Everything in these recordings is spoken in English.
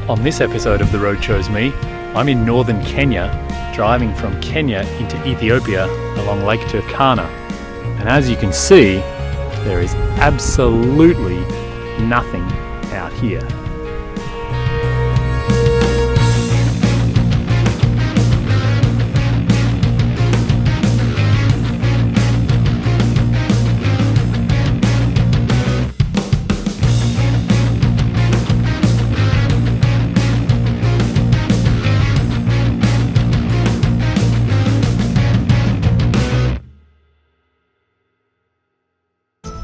On this episode of The Road Chose Me, I'm in northern Kenya, driving from Kenya into Ethiopia along Lake Turkana. And as you can see, there is absolutely nothing out here.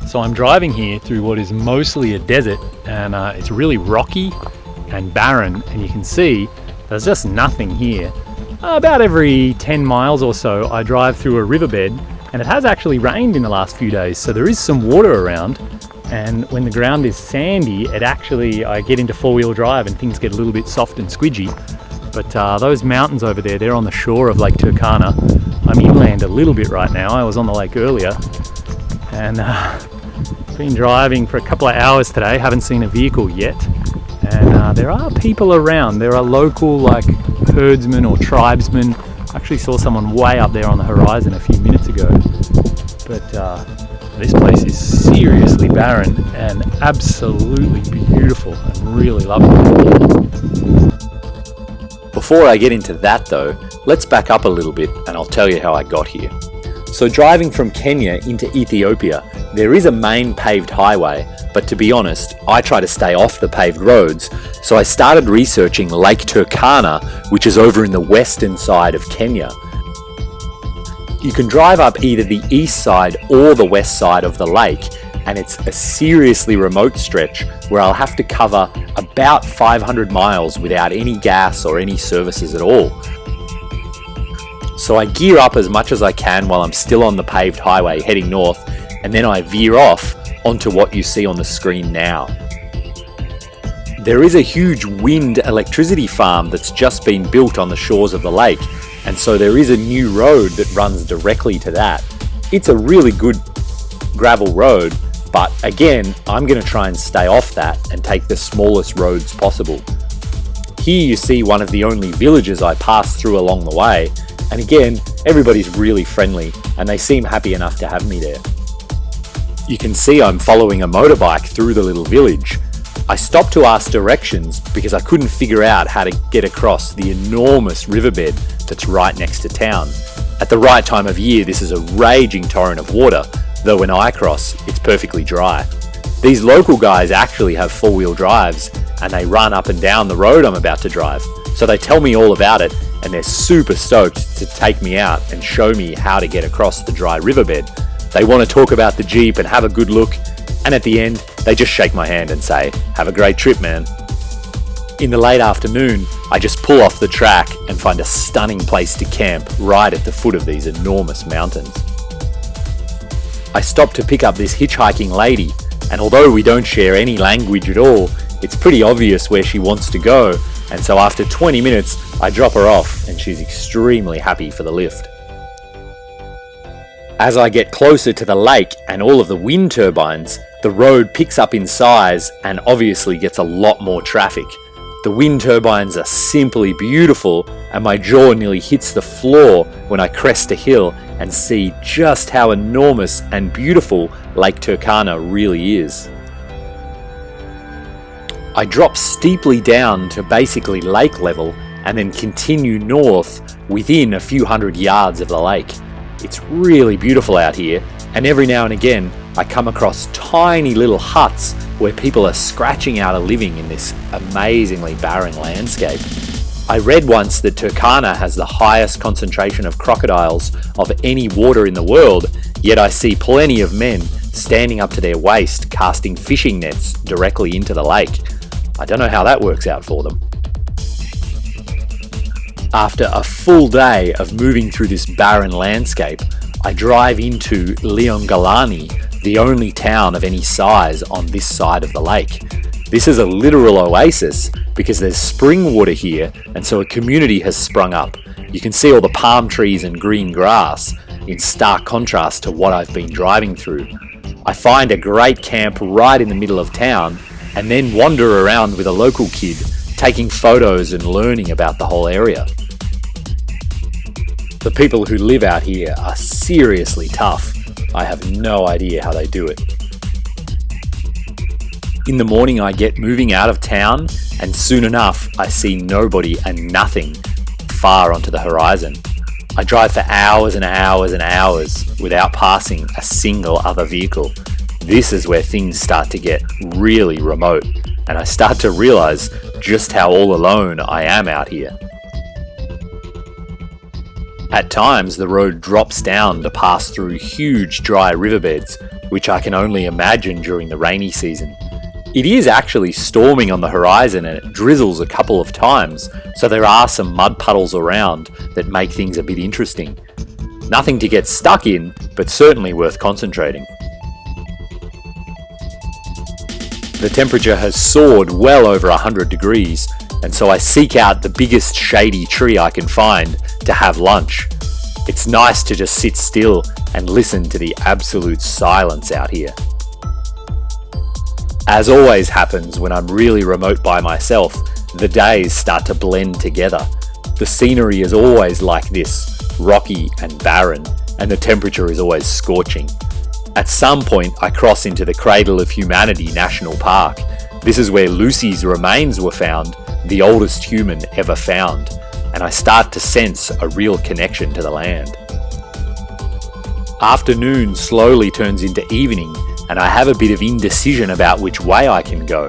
So I'm driving here through what is mostly a desert, and it's really rocky and barren, and you can see there's just nothing here. About every 10 miles or so I drive through a riverbed, and it has actually rained in the last few days, so there is some water around, and when the ground is sandy I get into four-wheel drive and things get a little bit soft and squidgy. But those mountains over there, they're on the shore of Lake Turkana. I'm inland a little bit right now. I was on the lake earlier, and been driving for a couple of hours today, haven't seen a vehicle yet, and there are people around. There are local herdsmen or tribesmen. I actually saw someone way up there on the horizon a few minutes ago, but this place is seriously barren and absolutely beautiful. I'm really loving it. Before I get into that though, let's back up a little bit and I'll tell you how I got here. So driving from Kenya into Ethiopia, there is a main paved highway, but to be honest, I try to stay off the paved roads, so I started researching Lake Turkana, which is over in the western side of Kenya. You can drive up either the east side or the west side of the lake, and it's a seriously remote stretch where I'll have to cover about 500 miles without any gas or any services at all. So I gear up as much as I can while I'm still on the paved highway heading north, and then I veer off onto what you see on the screen now. There is a huge wind electricity farm that's just been built on the shores of the lake, and so there is a new road that runs directly to that. It's a really good gravel road, but again, I'm going to try and stay off that and take the smallest roads possible. Here you see one of the only villages I pass through along the way, and again, everybody's really friendly and they seem happy enough to have me there. You can see I'm following a motorbike through the little village. I stopped to ask directions because I couldn't figure out how to get across the enormous riverbed that's right next to town. At the right time of year, this is a raging torrent of water, though when I cross, it's perfectly dry. These local guys actually have four-wheel drives and they run up and down the road I'm about to drive. So they tell me all about it and they're super stoked to take me out and show me how to get across the dry riverbed. They want to talk about the Jeep and have a good look, and at the end, they just shake my hand and say, "Have a great trip, man." In the late afternoon, I just pull off the track and find a stunning place to camp right at the foot of these enormous mountains. I stop to pick up this hitchhiking lady, and although we don't share any language at all, it's pretty obvious where she wants to go, and so after 20 minutes, I drop her off and she's extremely happy for the lift. As I get closer to the lake and all of the wind turbines, the road picks up in size and obviously gets a lot more traffic. The wind turbines are simply beautiful, and my jaw nearly hits the floor when I crest a hill and see just how enormous and beautiful Lake Turkana really is. I drop steeply down to basically lake level and then continue north within a few hundred yards of the lake. It's really beautiful out here, and every now and again I come across tiny little huts where people are scratching out a living in this amazingly barren landscape. I read once that Turkana has the highest concentration of crocodiles of any water in the world, yet I see plenty of men standing up to their waist casting fishing nets directly into the lake. I don't know how that works out for them. After a full day of moving through this barren landscape, I drive into Leongalani, the only town of any size on this side of the lake. This is a literal oasis because there's spring water here, and so a community has sprung up. You can see all the palm trees and green grass in stark contrast to what I've been driving through. I find a great camp right in the middle of town and then wander around with a local kid taking photos and learning about the whole area. The people who live out here are seriously tough. I have no idea how they do it. In the morning I get moving out of town, and soon enough I see nobody and nothing far onto the horizon. I drive for hours and hours and hours without passing a single other vehicle. This is where things start to get really remote, and I start to realize just how all alone I am out here. At times the road drops down to pass through huge dry riverbeds, which I can only imagine during the rainy season. It is actually storming on the horizon and it drizzles a couple of times, so there are some mud puddles around that make things a bit interesting. Nothing to get stuck in, but certainly worth concentrating. The temperature has soared well over 100 degrees, and so I seek out the biggest shady tree I can find to have lunch. It's nice to just sit still and listen to the absolute silence out here. As always happens when I'm really remote by myself, the days start to blend together. The scenery is always like this, rocky and barren, and the temperature is always scorching. At some point I cross into the Cradle of Humanity National Park. This is where Lucy's remains were found, the oldest human ever found, and I start to sense a real connection to the land. Afternoon slowly turns into evening, and I have a bit of indecision about which way I can go.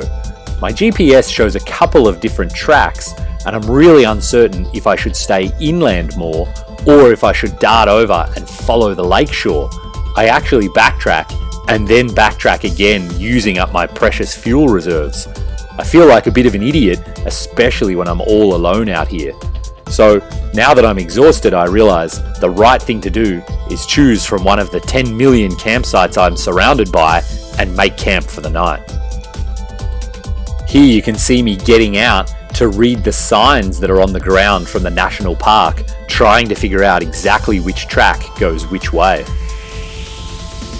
My GPS shows a couple of different tracks, and I'm really uncertain if I should stay inland more or if I should dart over and follow the lakeshore. I actually backtrack and then backtrack again using up my precious fuel reserves. I feel like a bit of an idiot, especially when I'm all alone out here. So now that I'm exhausted, I realize the right thing to do is choose from one of the 10 million campsites I'm surrounded by and make camp for the night. Here you can see me getting out to read the signs that are on the ground from the national park, trying to figure out exactly which track goes which way.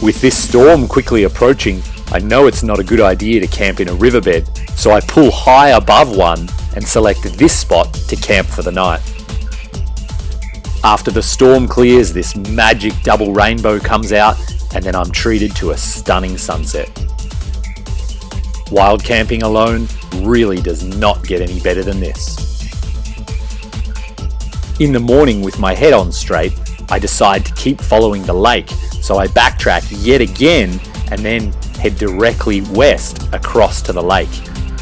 With this storm quickly approaching, I know it's not a good idea to camp in a riverbed, so I pull high above one and select this spot to camp for the night. After the storm clears, this magic double rainbow comes out, and then I'm treated to a stunning sunset. Wild camping alone really does not get any better than this. In the morning, with my head on straight, I decide to keep following the lake, so I backtrack yet again and then head directly west across to the lake.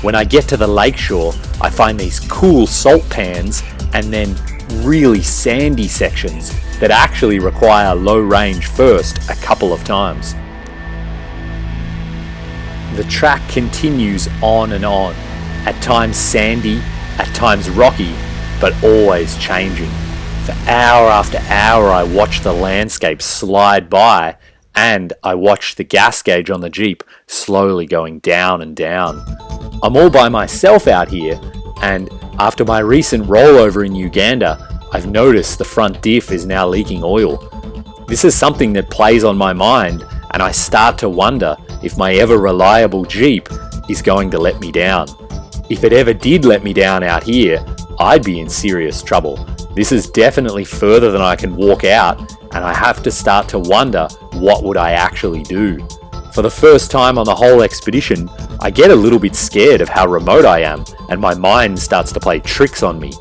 When I get to the lakeshore, I find these cool salt pans and then really sandy sections that actually require low range first a couple of times. The track continues on and on, at times sandy, at times rocky, but always changing. For hour after hour I watch the landscape slide by, and I watch the gas gauge on the Jeep slowly going down and down. I'm all by myself out here, and after my recent rollover in Uganda, I've noticed the front diff is now leaking oil. This is something that plays on my mind, and I start to wonder if my ever reliable Jeep is going to let me down. If it ever did let me down out here, I'd be in serious trouble. This is definitely further than I can walk out, and I have to start to wonder what would I actually do. For the first time on the whole expedition, I get a little bit scared of how remote I am, and my mind starts to play tricks on me.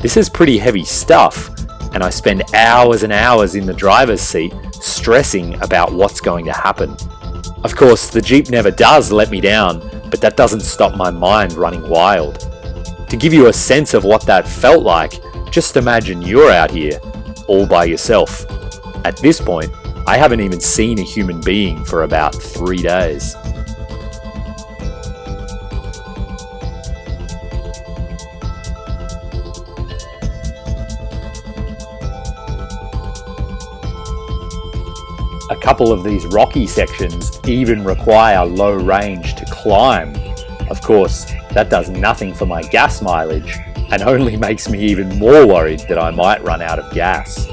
This is pretty heavy stuff, and I spend hours and hours in the driver's seat stressing about what's going to happen. Of course, the Jeep never does let me down, but that doesn't stop my mind running wild. To give you a sense of what that felt like, just imagine you're out here, all by yourself. At this point, I haven't even seen a human being for about 3 days. A couple of these rocky sections even require low range to climb. Of course, that does nothing for my gas mileage and only makes me even more worried that I might run out of gas.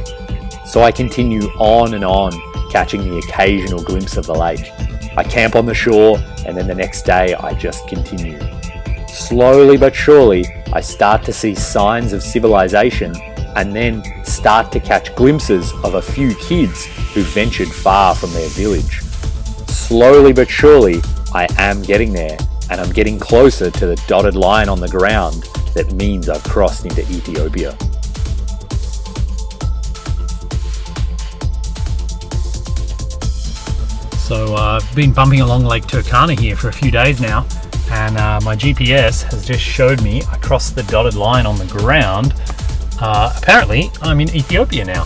So I continue on and on, catching the occasional glimpse of the lake. I camp on the shore, and then the next day I just continue. Slowly but surely, I start to see signs of civilization and then start to catch glimpses of a few kids who ventured far from their village. Slowly but surely, I am getting there, and I'm getting closer to the dotted line on the ground that means I've crossed into Ethiopia. So I've been bumping along Lake Turkana here for a few days now, and my GPS has just showed me I crossed the dotted line on the ground. Apparently I'm in Ethiopia now.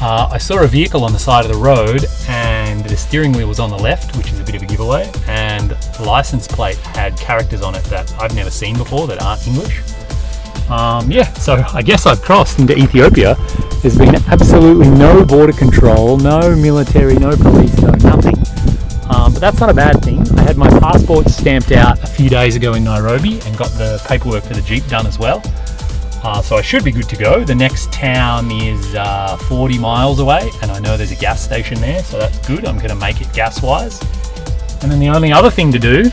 I saw a vehicle on the side of the road and the steering wheel was on the left, which is a bit of a giveaway, and the license plate had characters on it that I've never seen before that aren't English. So I guess I've crossed into Ethiopia. There's been absolutely no border control, no military, no police, no nothing. But that's not a bad thing. I had my passport stamped out a few days ago in Nairobi and got the paperwork for the Jeep done as well. So I should be good to go. The next town is 40 miles away, and I know there's a gas station there, so that's good. I'm going to make it gas-wise. And then the only other thing to do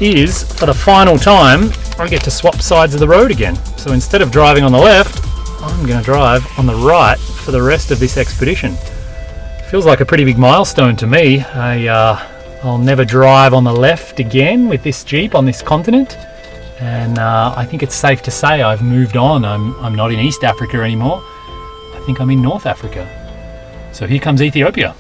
is, for the final time, I get to swap sides of the road again. So instead of driving on the left, I'm going to drive on the right for the rest of this expedition. Feels like a pretty big milestone to me. I'll never drive on the left again with this Jeep on this continent. And I think it's safe to say I've moved on. I'm not in East Africa anymore. I think I'm in North Africa. So here comes Ethiopia.